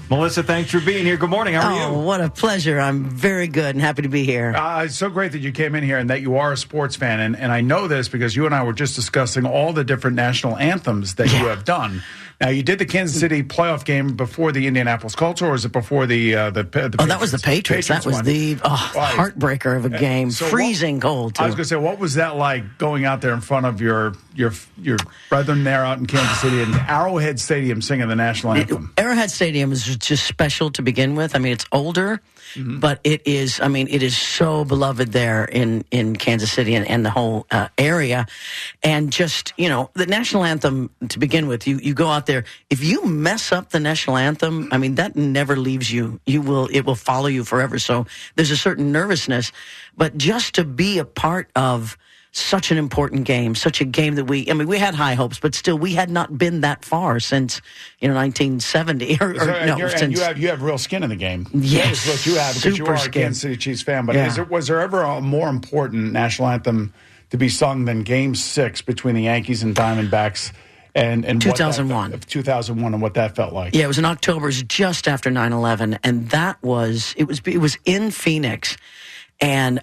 Melissa, thanks for being here. Good morning. How are you? Oh, what a pleasure. I'm very good and happy to be here. It's so great that you came in here and that you are a sports fan. And I know this because you and I were just discussing all the different national anthems that you have done. Now, you did the Kansas City playoff game before the Indianapolis Colts, or was it before the Patriots? Oh, that was the Patriots. That was the heartbreaker of a game. So freezing cold, too. I was going to say, what was that like going out there in front of your brethren there out in Kansas City and Arrowhead Stadium singing the national anthem? Arrowhead Stadium is just special to begin with. I mean, it's older, but it is so beloved there in Kansas City and the whole area. And just, the national anthem, to begin with, you go out there. If you mess up the national anthem, I mean, that never leaves you. It will follow you forever. So there's a certain nervousness. But just to be a part of such an important game, such a game that we had high hopes, but still we had not been that far since 1970. You have real skin in the game. Yes, that is what you have because you are a Kansas City Chiefs fan. But was there ever a more important national anthem to be sung than Game 6 between the Yankees and Diamondbacks? And 2001. 2001 and what that felt like. Yeah, it was in October, it was just after 9/11, and it was in Phoenix, and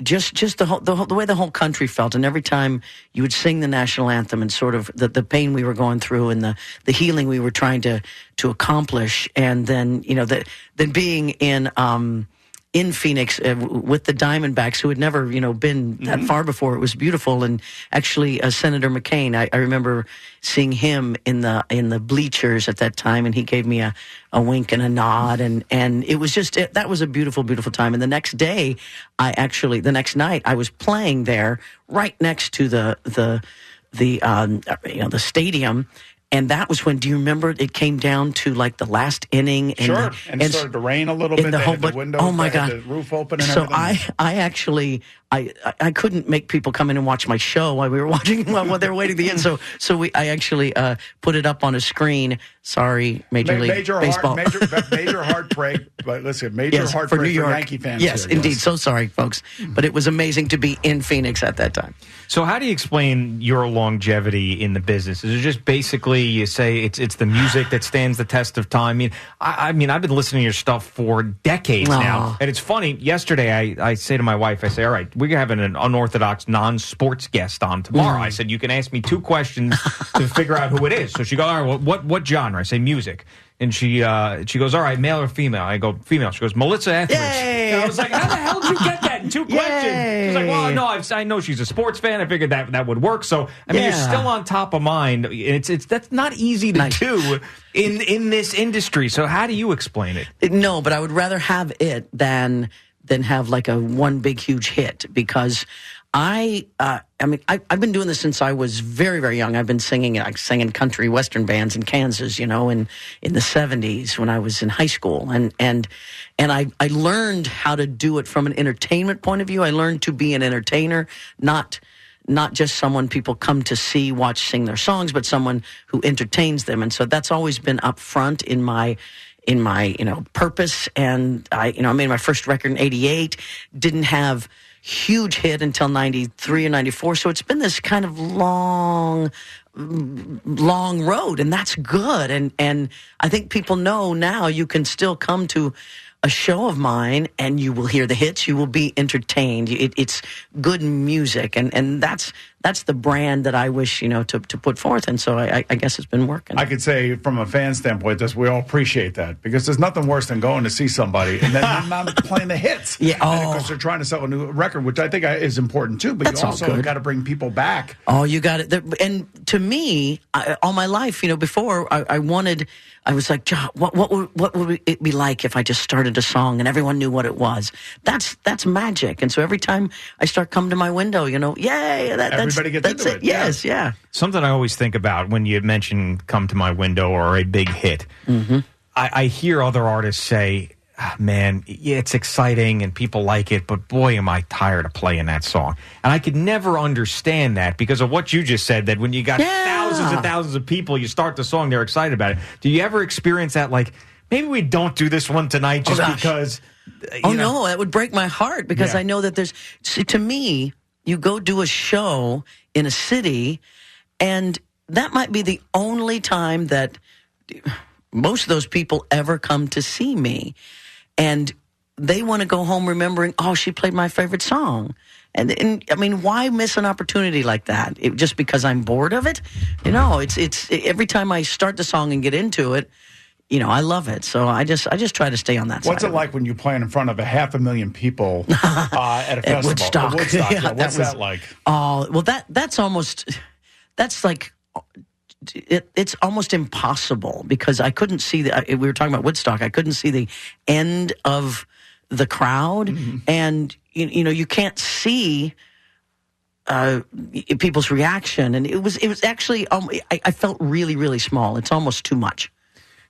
just the way the whole country felt, and every time you would sing the national anthem and sort of the pain we were going through and the healing we were trying to accomplish, and then then being in Phoenix with the Diamondbacks, who had never, been that far before. It was beautiful. And actually, Senator McCain, I remember seeing him in the bleachers at that time, and he gave me a wink and a nod, and it was that was a beautiful, beautiful time. And the next day, the next night, I was playing there right next to the stadium. And that was when, do you remember, it came down to like the last inning? Sure, and it started to rain a little bit. The window, oh my God, the roof open and so everything. I actually couldn't make people come in and watch my show while we were watching while they were waiting to the end. So I actually put it up on a screen. Sorry, Major League Baseball. Major heartbreak, but listen, heartbreak for Yankee fans. Yes, here, indeed. So sorry, folks, but it was amazing to be in Phoenix at that time. So how do you explain your longevity in the business? Is it just basically you say it's the music that stands the test of time? I mean, I've been listening to your stuff for decades now, and it's funny. Yesterday, I say to my wife, I say, all right, we're having an unorthodox non-sports guest on tomorrow. I said, you can ask me 2 questions to figure out who it is. So she goes, all right, what genre? I say music. And she goes, all right, male or female? I go, female. She goes, Melissa Etheridge. And I was like, how the hell did you get that in 2 questions? She's like, well, no, I know she's a sports fan. I figured that would work. So, I mean, you're still on top of mind. That's not easy to do in this industry. So how do you explain it? No, but I would rather have it than have like a one big huge hit, because I've been doing this since I was very, very young. I've been singing. I sang in country western bands in Kansas, in the 70s when I was in high school, and I learned how to do it from an entertainment point of view. I learned to be an entertainer, not just someone people come to see, watch, sing their songs, but someone who entertains them. And so that's always been up front in my purpose. And I made my first record in '88. Didn't have huge hit until 93 or 94. So it's been this kind of long road, and that's good. And I think people know now you can still come to a show of mine and you will hear the hits. You will be entertained. It's good music, and that's the brand that I wish to put forth. And so I guess it's been working. I could say from a fan standpoint, we all appreciate that, because there's nothing worse than going to see somebody and then not playing the hits. Yeah, because they're trying to sell a new record, which I think is important too. But that's you also got to bring people back. Oh, you got it. And to me, all my life, before I was like, John, what would it be like if I just started a song and everyone knew what it was? That's magic. And so every time I start coming to my window, yay, everybody gets into it. Yes, yeah. Something I always think about when you mention "Come to My Window" or a big hit, I hear other artists say, man, yeah, it's exciting and people like it, but boy, am I tired of playing that song. And I could never understand that because of what you just said, that when you got thousands and thousands of people, you start the song, they're excited about it. Do you ever experience that, like, maybe we don't do this one tonight just because... No, that would break my heart, because I know that to me, you go do a show in a city, and that might be the only time that most of those people ever come to see me. And they want to go home remembering, oh, she played my favorite song. And I mean, why miss an opportunity like that? Just because I'm bored of it? It's every time I start the song and get into it, I love it. So I just try to stay on that side. What's it like when you're playing in front of 500,000 people at a festival? Woodstock. Woodstock. Yeah, what's that like? Oh, well, that's like, it's almost impossible because I couldn't see we were talking about Woodstock. I couldn't see the end of the crowd, and you can't see people's reaction, and it was actually I felt really, really small. It's almost too much.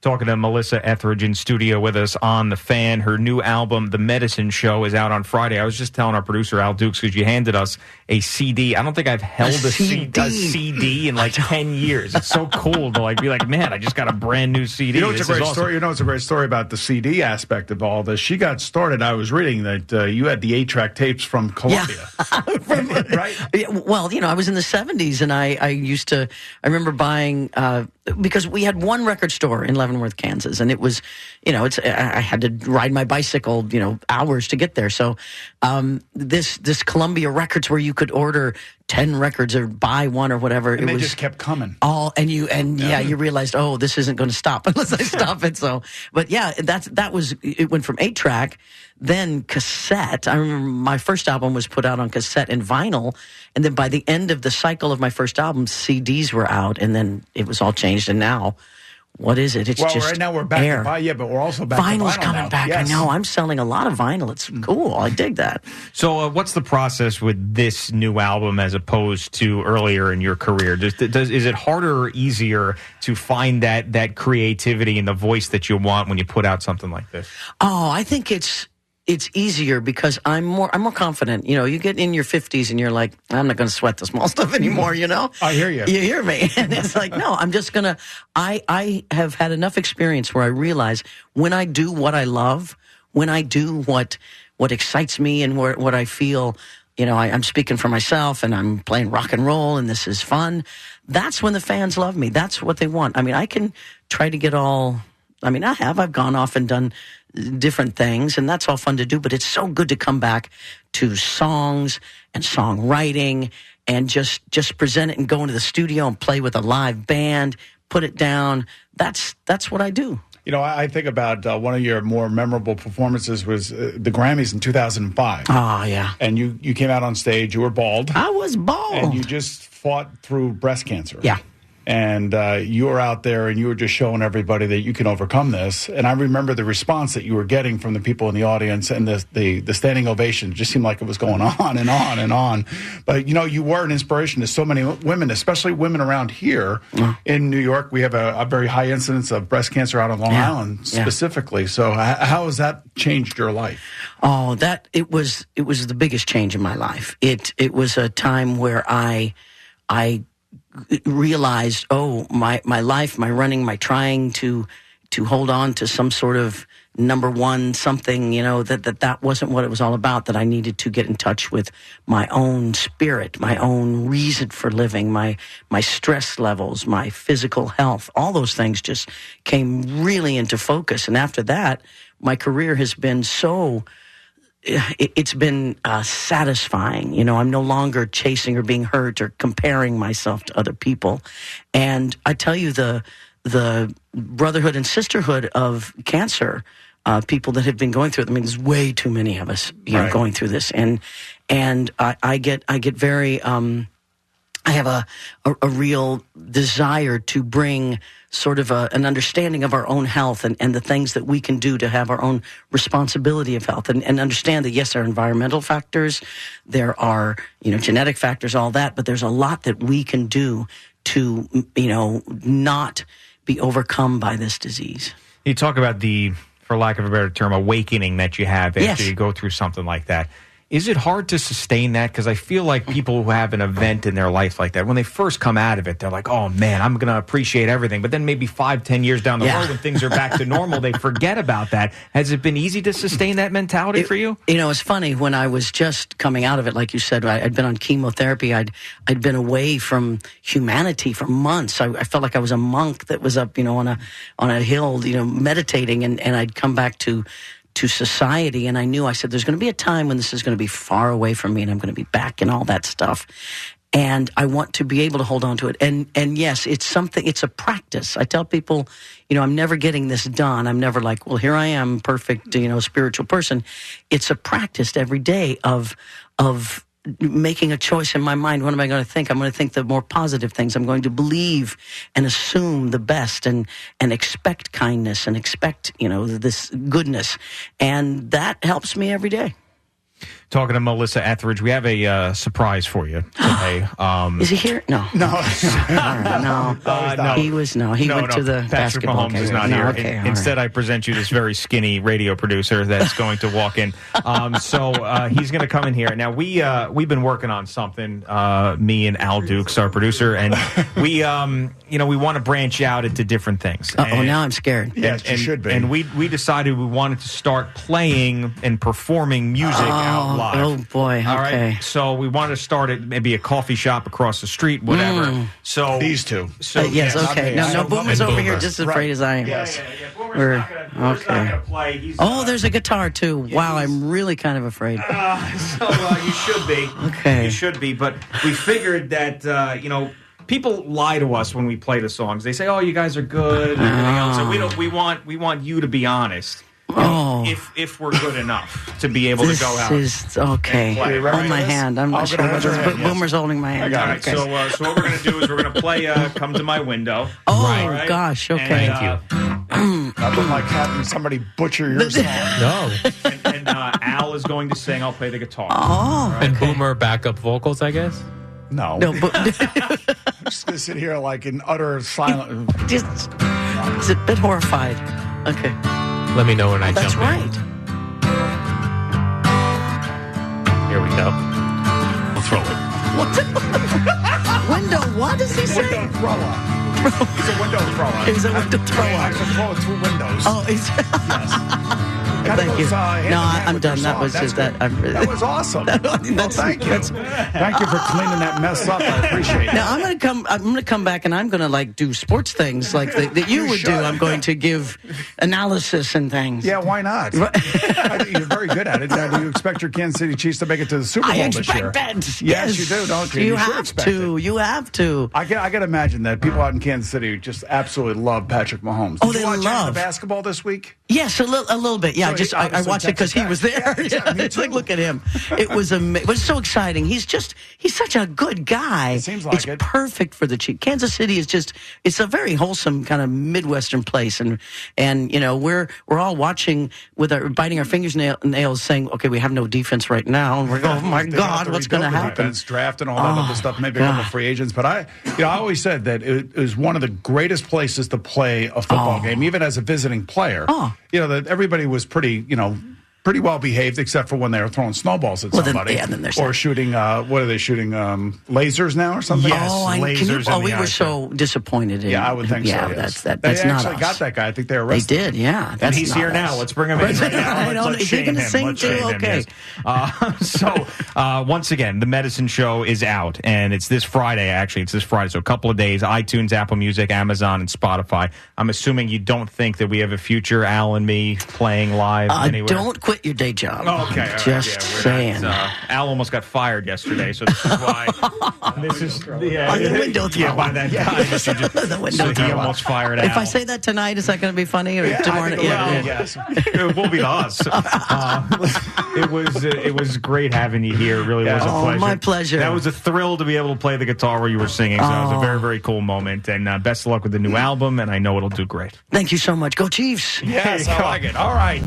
Talking to Melissa Etheridge in studio with us on The Fan. Her new album, The Medicine Show, is out on Friday. I was just telling our producer, Al Dukes, because you handed us a CD. I don't think I've held a CD in like 10 years. It's so cool to be like, man, I just got a brand new CD. It's a great story. It's a great story about the CD aspect of all this. She got started. I was reading that you had the 8-track tapes from Columbia. Yeah. Right? Well, I was in the 70s, and I remember buying, because we had one record store in Leavenworth, Kansas, and it was, I had to ride my bicycle, hours to get there. So this Columbia Records where you could order 10 records or buy one or whatever. And they just kept coming. You realized, oh, this isn't going to stop unless I stop it. So, but yeah, it went from 8-track, then cassette. I remember my first album was put out on cassette and vinyl. And then by the end of the cycle of my first album, CDs were out, and then it was all changed. And now, what is it? It's just right now we're back to vinyl, but we're also back to vinyl. Vinyl's coming now. back. Yes. I know. I'm selling a lot of vinyl. It's cool. I dig that. So what's the process with this new album as opposed to earlier in your career? Is it harder or easier to find that creativity and the voice that you want when you put out something like this? Oh, I think it's easier because I'm more confident. You get in your 50s and you're like, I'm not going to sweat the small stuff anymore, I hear you. You hear me. And it's like, no, I'm just going to, I have had enough experience where I realize when I do what I love, when I do what excites me and what I feel, I'm speaking for myself and I'm playing rock and roll and this is fun. That's when the fans love me. That's what they want. I mean, I can try to get I've gone off and done different things, and that's all fun to do, but it's so good to come back to songs and songwriting and just present it and go into the studio and play with a live band, put it down. That's what I do. I think about one of your more memorable performances was the Grammys in 2005. Oh, yeah. And you came out on stage, you were bald. I was bald. And you just fought through breast cancer. Yeah. And you were out there and you were just showing everybody that you can overcome this. And I remember the response that you were getting from the people in the audience and the standing ovation. It just seemed like it was going on and on and on. But, you were an inspiration to so many women, especially women around here in New York. We have a very high incidence of breast cancer out on Long Island specifically. So how has that changed your life? Oh, it was the biggest change in my life. It was a time where I realized, my life, my running, my trying to hold on to some sort of number one something, that wasn't what it was all about, that I needed to get in touch with my own spirit, my own reason for living, my stress levels, my physical health. All those things just came really into focus. And after that, my career has been it's been satisfying. I'm no longer chasing or being hurt or comparing myself to other people. And I tell you, the brotherhood and sisterhood of cancer, people that have been going through it. I mean, there's way too many of us, going through this. And I get very, I have a real desire to bring sort of an understanding of our own health and the things that we can do to have our own responsibility of health and understand that, yes, there are environmental factors, there are, genetic factors, all that, but there's a lot that we can do to, not be overcome by this disease. You talk about for lack of a better term, awakening that you have after Yes. you go through something like that. Is it hard to sustain that? Because I feel like people who have an event in their life like that, when they first come out of it, they're like, oh, man, I'm going to appreciate everything. But then maybe 5-10 years down the road, when things are back to normal, they forget about that. Has it been easy to sustain that mentality for you? You know, it's funny. When I was just coming out of it, like you said, I'd been on chemotherapy. I'd been away from humanity for months. I felt like I was a monk that was up, on a hill, meditating, and I'd come back to society, and I said, there's going to be a time when this is going to be far away from me, and I'm going to be back and all that stuff. And I want to be able to hold on to it. And yes, it's a practice. I tell people, I'm never getting this done. I'm never like, well, here I am, perfect, spiritual person. It's a practice every day of making a choice in my mind. What am I going to think? I'm going to think the more positive things. I'm going to believe and assume the best and expect kindness and expect, this goodness. And that helps me every day. Talking to Melissa Etheridge, we have a surprise for you today. Is he here? No. No. No. He went to the Patrick basketball Mahomes game. is not here. Okay, Instead, I present you this very skinny radio producer that's going to walk in. So he's going to come in here. Now, we've been working on something, me and Al Dukes, our producer, and we want to branch out into different things. Now I'm scared. Yes, you should be. And we decided we wanted to start playing and performing music out live. Oh, boy. Okay. All right. So we wanted to start at maybe a coffee shop across the street, whatever. So these two. So yes, yes, okay. No, Boomer's over here just as afraid as I am. Yes. Boomer's not going to play. There's a guitar, too. Wow, I'm really kind of afraid. You should be. Okay. You should be. But we figured that, people lie to us when we play the songs. They say, "Oh, you guys are good," and everything else. So we want you to be honest. If we're good enough to be able to go out. This is okay. Hold my hand. I'm not sure whether Boomer's holding my hand. All right. Okay. So what we're going to do is we're going to play "Come to My Window." Gosh. Okay. Thank you. Nothing like having somebody butcher your song. No. And Al is going to sing. I'll play the guitar. Right. And Boomer backup vocals, I guess. No, but I'm just going to sit here like in utter silence. Just a bit horrified. Okay. Let me know when I That's jump right. in. Here we go. I'll throw it. Window, what does he say? Window thrower. He's a window thrower. He's a window thrower. I can throw it through windows. Oh, he's... Yes. Thank you. I'm done. That was just that. That was awesome. Thank you. Thank you for cleaning that mess up. I appreciate it. Now I'm going to come back and I'm going to do sports things like that you would do. I'm going to give analysis and things. Yeah, why not? I think you're very good at it. Now, do you expect your Kansas City Chiefs to make it to the Super Bowl this year? I expect that. Yes, you do, don't you? You have to. You have to. I got to imagine that people out in Kansas City just absolutely love Patrick Mahomes. Did you watch the basketball this week? Yes, a little bit. Yeah, So I watched it because he was there. It's like, look at him. It was so exciting. He's such a good guy. It seems like it's perfect for the Chiefs. Kansas City is it's a very wholesome kind of Midwestern place, and we're all watching biting our fingernails, saying, okay, we have no defense right now, and we're going, oh my God, what's going to happen? Defense, draft and all that other stuff. Maybe a couple of free agents, but I always said that it was one of the greatest places to play a football game, even as a visiting player. That everybody was pretty well behaved, except for when they were throwing snowballs at somebody. Then or shooting, what are they shooting? Lasers now or something? Yes, lasers. We were so disappointed. I would think so. Yeah, yes. that's they not actually us. got that guy. I think they arrested him. They did, yeah. And he's here now. Let's bring him in. Is he going to sing too? Okay. So once again, the Medicine Show is out, and it's this Friday. Actually, it's this Friday. So a couple of days. iTunes, Apple Music, Amazon, and Spotify. I'm assuming you don't think that we have a future, Al and me, playing live anywhere. Don't quit your day job. Oh, okay. Just saying. Al almost got fired yesterday, so this is why. This is on the window thrower. Yeah, by that guy. The window so he almost fired Al. If I say that tonight, is that going to be funny? Or tomorrow? Yes. It will be to us. It was great having you here. It really was a pleasure. My pleasure. That was a thrill to be able to play the guitar while you were singing. So it was a very, very cool moment. And best of luck with the new album, and I know it'll do great. Thank you so much. Go Chiefs. Yes, I like it. All right.